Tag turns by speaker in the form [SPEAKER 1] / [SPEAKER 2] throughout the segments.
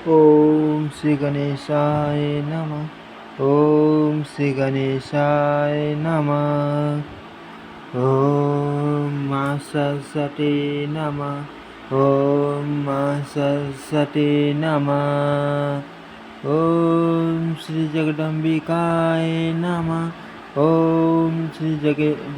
[SPEAKER 1] ओम श्री गणेशाय नमः। ओम श्री गणेशाय नमः। ओम मां सरस्वती नमः। ओम मां सरस्वती नमः। ओम श्री जगदम्बिकाय नमः। ओम श्री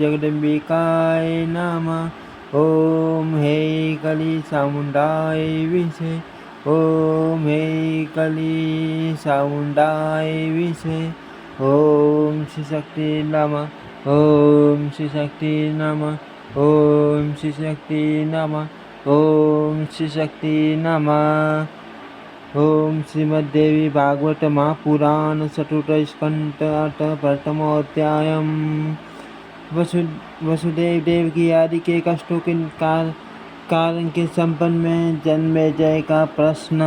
[SPEAKER 1] जगदम्बिकाय नमः। ओम हे कली चामुंडाय विषे। ओम हे कली चामुंडाय विषे। ओम श्री शक्ति नमः। ओम श्री शक्ति नमः। ओम श्री शक्ति नमः। ओम श्री शक्ति नमः। ओम श्रीमद्देवी भागवत महापुराण चतुर्थ स्कंध प्रथम अध्याय। वसुदेव देव की आदि के कष्टों के कारण के संबंध में जन्मेजय का प्रश्न।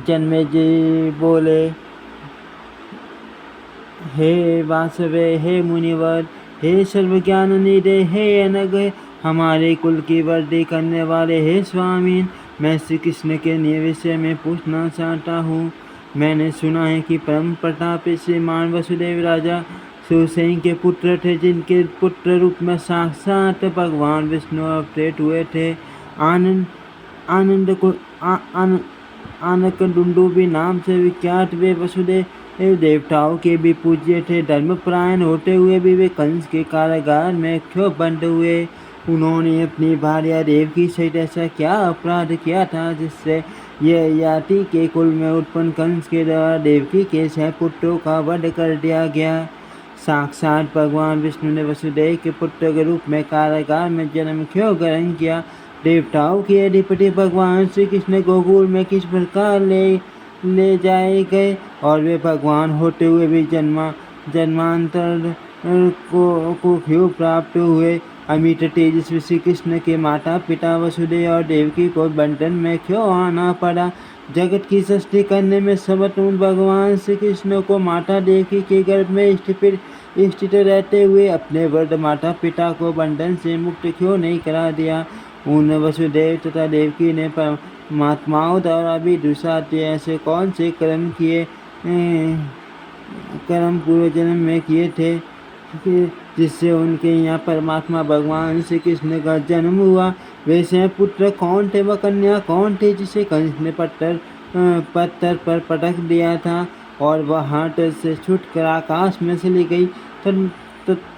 [SPEAKER 1] जन्मेजय बोले, हे वासवे, हे मुनिवर, हे सर्वज्ञान निधे, हे अनग, हमारे कुल की वृद्धि करने वाले हे स्वामी, मैं श्री कृष्ण के विषय में पूछना चाहता हूँ। मैंने सुना है कि परम प्रतापी श्रीमान वसुदेव राजा सुसेन के पुत्र थे, जिनके पुत्र रूप में साक्षात भगवान विष्णु अवतरित हुए थे। आनक डुंडुबी नाम से विख्यात वे वसुदेव देवताओं के भी पूज्य थे। धर्मपरायण होते हुए भी वे कंस के कारागार में क्यों बंद हुए? उन्होंने अपनी भार्या देवकी सहित ऐसा क्या अपराध किया था जिससे यह याति के कुल में उत्पन्न कंस के द्वारा देवकी के 6 पुत्रों का वध कर दिया गया? साक्षात भगवान विष्णु ने वसुदेव के पुत्र के रूप में कारागार में जन्म क्यों ग्रहण किया? देवताओं के अधिपति भगवान श्री कृष्ण गोकुल में किस प्रकार ले जाए गए और वे भगवान होते हुए भी जन्मांतर को क्यों प्राप्त हुए? अमित तेजस्वी श्री कृष्ण के माता पिता वसुदेव और देवकी को बंधन में क्यों आना पड़ा? जगत की सृष्टि करने में समर्थ भगवान श्री कृष्ण को माता देवकी के गर्भ में स्थित रहते हुए अपने वृद्ध माता पिता को बंधन से मुक्त क्यों नहीं करा दिया? उन वसुदेव तथा देवकी ने परमात्माओं द्वारा भी दुष्टाते ऐसे कौन से कर्म पूर्व जन्म में किए थे जिससे उनके यहाँ परमात्मा भगवान श्री कृष्ण का जन्म हुआ? वैसे पुत्र कौन थे व कन्या कौन थे जिसे कंस ने पत्थर पर पटक दिया था और वह हाथ से छूटकर आकाश में चली गई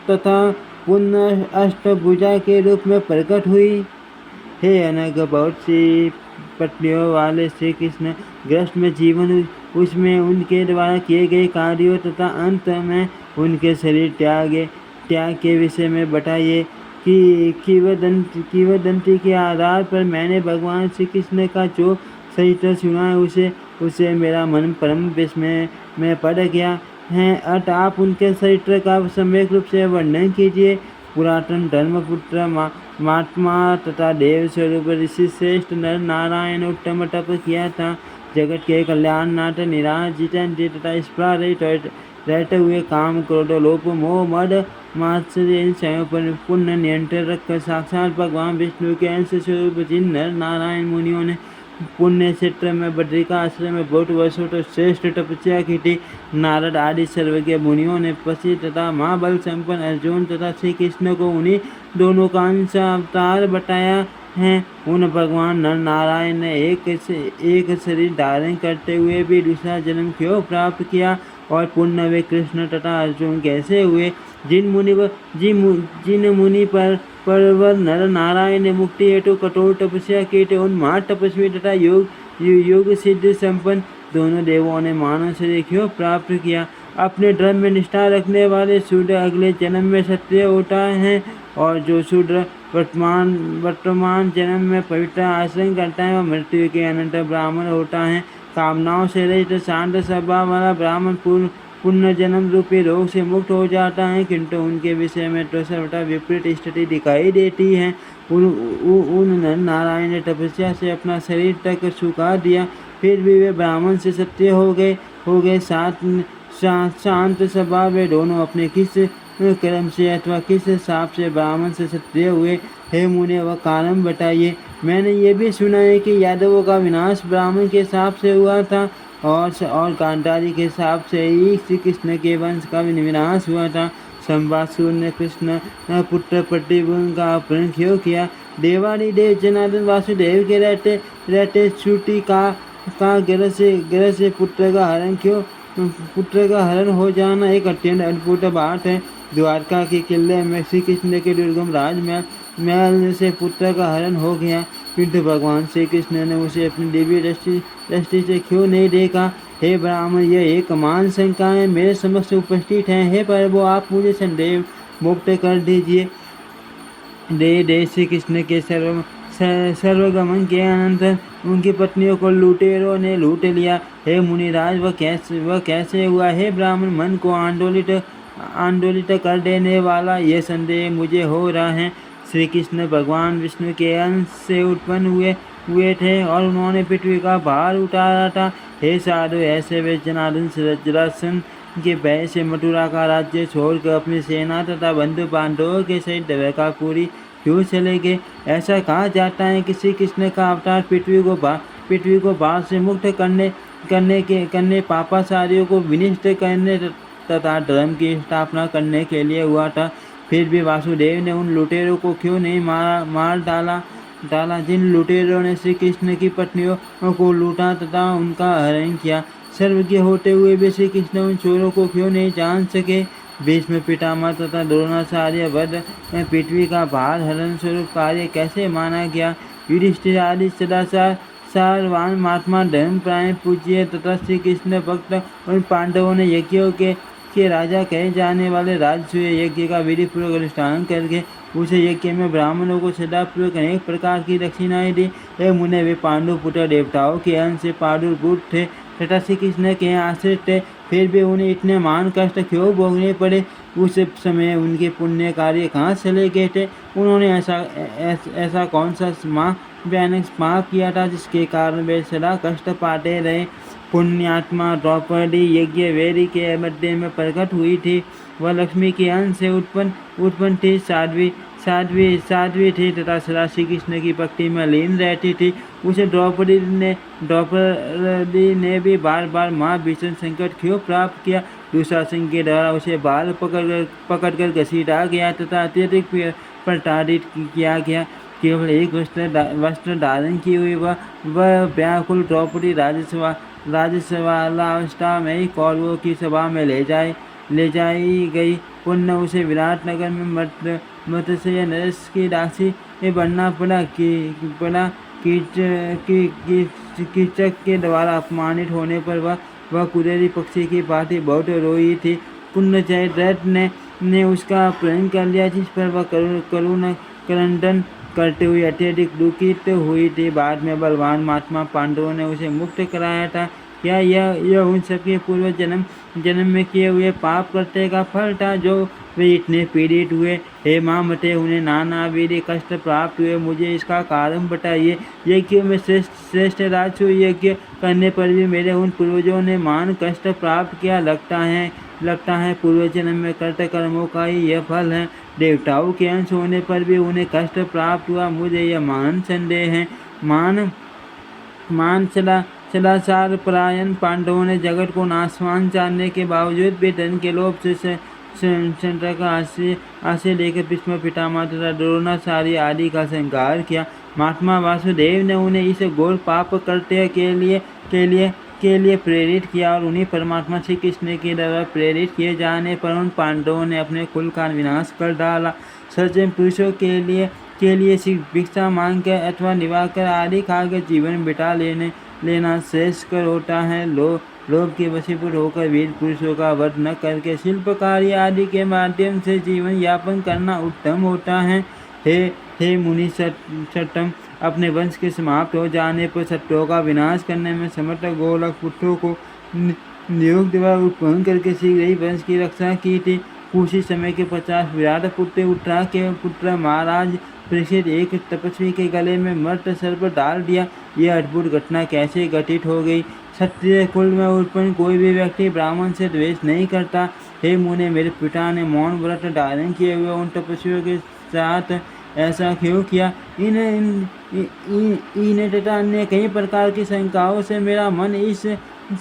[SPEAKER 1] तथा पुनः अष्टभुजा के रूप में प्रकट हुई? हे अनग, बहुत सी पत्नियों वाले श्री कृष्ण ग्रस्त में जीवन उसमें उनके द्वारा किए गए कार्यों तथा अंत में उनके शरीर त्याग के विषय में बताइए कि किंवदंती के आधार पर मैंने भगवान श्री कृष्ण का जो चरित्र सुना है उसे मेरा मन परम विस्मय में पड़ गया है। अतः आप उनके चरित्र का सम्यक रूप से वर्णन कीजिए। पुरातन धर्मपुत्र महात्मा तथा देव स्वरूप ऋषि श्रेष्ठ नर नारायण उत्तम तप किया था। जगत के कल्याण नाथ निराश जितेंद्र तथा स्पृहा रहित रहते हुए काम क्रोध लोभ मोह मद मात्सर्य स्वयं पर पुण्य नियंत्रण रखकर साक्षात भगवान विष्णु के अंश स्वरूप जिन नर नारायण मुनियों ने पुण्य क्षेत्र में बद्रिका आश्रम में बहुत वर्षों तक श्रेष्ठ तपस्या की थी, नारद आदि सर्वज्ञ मुनियों ने पशु तथा महाबल संपन्न अर्जुन तथा श्री कृष्ण को उन्हीं दोनों का अंश अवतार बताया है। उन भगवान नर नारायण ने एक शरीर धारण करते हुए भी दूसरा जन्म क्यों प्राप्त किया और पुण्य वे कृष्ण तथा अर्जुन कैसे हुए? जिन मुनि पर नर नारायण ने मुक्ति हेतु कठोर तपस्या की थे, उन महा तपस्वी तथा योग सिद्ध संपन्न दोनों देवों ने मानव शरीर क्यों प्राप्त किया? अपने धर्म में निष्ठा रखने वाले शूद्र अगले जन्म में क्षत्रिय होता है और जो शूद्र वर्तमान जन्म में पवित्र आचरण करता है वह मृत्यु के अनंतर ब्राह्मण होता है। कामनाओं से रहित शांत स्वभाव वाला ब्राह्मण पुण्य जन्म रूपी रोग से मुक्त हो जाता है, किंतु उनके विषय में तो सर्वथा विपरीत स्थिति दिखाई देती है। उन नर नारायण ने तपस्या से अपना शरीर तक सुखा दिया, फिर भी वे ब्राह्मण से क्षत्रिय हो गए। शांत स्वभाव वे दोनों अपने किस कर्म से अथवा किस हिसाब से ब्राह्मण से क्षत्रिय हुए? हे मुने, वह कारण बताइए। मैंने ये भी सुना है कि यादवों का विनाश ब्राह्मण के शाप से हुआ था और गांधारी के शाप से ही श्री कृष्ण के वंश का विनाश हुआ था। संवासुर ने कृष्ण पुत्र प्रतिबुन का अपहरण क्यों किया? देवानी देव जनार्दन वासुदेव के रहते रहते छुट्टी का घर से पुत्र का हरण हो जाना एक अत्यंत अद्भुत बात है। द्वारका के किले में श्री कृष्ण के दुर्गम महल से पुत्र का हरण हो गया, किंतु भगवान श्री कृष्ण ने उसे अपनी दिव्य दृष्टि से क्यों नहीं देखा? हे ब्राह्मण, यह एक मान शंकाएं मेरे समक्ष उपस्थित हैं। हे प्रभु, आप मुझे संदेह मुक्त कर दीजिए। दे श्री कृष्ण के सर्वगमन के अनंतर उनकी पत्नियों को लुटेरों ने लूट लिया। हे मुनिराज, वह कैसे हुआ? हे ब्राह्मण, मन को आंदोलित कर देने वाला यह संदेह मुझे हो रहा है। श्री कृष्ण भगवान विष्णु के अंश से उत्पन्न हुए थे और उन्होंने पृथ्वी का भार उतारा था। हे साधु, ऐसे वे जनार्दन जरासंध के भय से मथुरा का राज्य छोड़कर अपनी सेना तथा बंधु बांधवों के सहित द्वारकापुरी क्यों चले गए? ऐसा कहा जाता है कि श्री कृष्ण का अवतार पृथ्वी को भार से मुक्त करने पापाचारियों को विनिष्ट करने तथा धर्म की स्थापना करने के लिए हुआ था। फिर भी वासुदेव ने उन लुटेरों को क्यों नहीं मार डाला जिन लुटेरों ने श्री कृष्ण की पत्नियों को लूटा तथा उनका हरण किया? सर्वज्ञ होते हुए भी श्री कृष्ण उन चोरों को क्यों नहीं जान सके? भीष्म पितामह तथा द्रोणाचार्य वध पृथ्वी का भार हरण स्वरूप कार्य कैसे माना गया? युधिष्ठिर आदि सदाचारवान महात्मा धर्मप्राण पूज्य तथा श्री कृष्ण भक्त उन पांडवों ने यज्ञों के राजा कहे जाने वाले राजसूय यज्ञ का विधिपूर्वक अनुष्ठान करके उसे यज्ञ में ब्राह्मणों को सदापूर्वक अनेक प्रकार की दक्षिणाएं दी। हे मुने, वे पांडु पुत्र देवताओं के अंश से प्रादुर्भूत थे तथा श्री कृष्ण के आश्रित थे, फिर भी उन्हें इतने मान कष्ट क्यों भोगने पड़े? उस समय उनके पुण्य कार्य कहाँ चले गए थे? उन्होंने ऐसा कौन सा भयानक पाप किया था जिसके कारण वे सदा कष्ट पाते रहे? पुण्यात्मा द्रौपदी यज्ञ वेदी के मध्य में प्रकट हुई थी। वह लक्ष्मी के अंश से उत्पन्न थी, साध्वी थी तथा सदा श्री कृष्ण की भक्ति में लीन रहती थी। उसे द्रौपदी ने भी बार बार महाभीषण संकट क्यों प्राप्त किया? दुशासन के द्वारा उसे बाल पकड़कर घसीटा गया तथा अत्यधिक प्रताड़ित किया गया। केवल एक वस्त्र धारण की हुई वह व्याकुल द्रौपदी राजसवालावस्था में ही कौरवों की सभा में ले जाई गई। पुण्य उसे विराट नगर में मत्स्य नरेश की दासी बनना पड़ा कीचक के द्वारा अपमानित होने पर वह कुरेरी पक्षी की भांति बहुत रोई थी। पुण्यचय दैत्य ने उसका अपहरण कर लिया, जिस पर वह क्रंदन करते हुए अत्यधिक दुखित हुई थी। बाद में बलवान महात्मा पांडवों ने उसे मुक्त कराया था। क्या यह उन सबके पूर्व जन्म में किए हुए पाप कर्तव्य का फल था जो वे इतने पीड़ित हुए? हे मामते, उन्हें नाना विधि कष्ट प्राप्त हुए, मुझे इसका कारण बताइए। यज्ञ में श्रेष्ठ राजसू यज्ञ करने पर भी मेरे उन पूर्वजों ने मान कष्ट प्राप्त किया। लगता है पूर्व जन्म में कर्त कर्मों का ही यह फल है। देवताओं के अंश होने पर भी उन्हें कष्ट प्राप्त हुआ, मुझे यह मान संदेह है। मान सदाचार परायण पांडवों ने जगत को नाशवान जानने के बावजूद भी धन के लोभ से संतरा का आश्रय लेकर भीष्म पितामह तथा द्रोणाचार्य आदि का संहार किया। महात्मा वासुदेव ने उन्हें इस घोर पाप कर्तव्य के लिए प्रेरित किया और उन्हीं परमात्मा श्री कृष्ण के द्वारा प्रेरित किए जाने पर उन पांडवों ने अपने कुल का विनाश कर डाला। सज्जन पुरुषों के लिए सिर्फ भिक्षा मांगकर अथवा निवाकर आदि खाकर जीवन बिता लेना श्रेष्ठकर होता है। लोभ के वशीभूत होकर वीर पुरुषों का वध न करके शिल्पकारी आदि के माध्यम से जीवन यापन करना उत्तम होता है। हे मुनि सत्तम, अपने वंश के समाप्त हो जाने पर शत्रुओं का विनाश करने में समर्थ गोलक पुत्रों को नियोग द्वारा उत्पन्न करके शीघ्र ही वंश की रक्षा की थी। कुछ ही समय के 50 विराट पुत्र उत्तरा के पुत्र महाराज परीक्षित एक तपस्वी के गले में मर्त सर्प डाल दिया। यह अद्भुत घटना कैसे घटित हो गई? क्षत्रिय कुल में उत्पन्न कोई भी व्यक्ति ब्राह्मण से द्वेष नहीं करता। हे मुने, मेरे पिता ने मौन व्रत धारण किए हुए उन तपस्वियों के साथ ऐसा क्यों किया? इन तथा अन्य कई प्रकार की शंकाओं से मेरा मन इस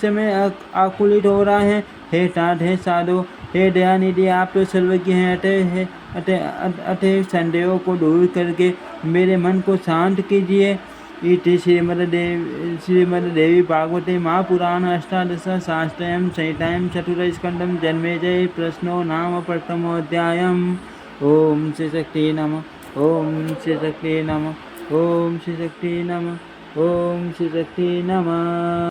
[SPEAKER 1] समय आकुलित हो रहा है। हे तात, हे साधो, हे दयानिधि, आप तो सर्वज्ञ हैं। अतः संदेहों को दूर करके मेरे मन को शांत कीजिए। इति श्रीमद्देवी भागवते महापुराण अष्टादश शास्त्रयं संहितायां चतुर्थस्कन्धं जन्मेजय प्रश्नो नाम प्रथमोऽध्यायम्। ओम श्री शक्ति नमः। ओम श्री शक्ति नमः। ओम श्री शक्ति नमः। ओम श्री शक्ति नमः।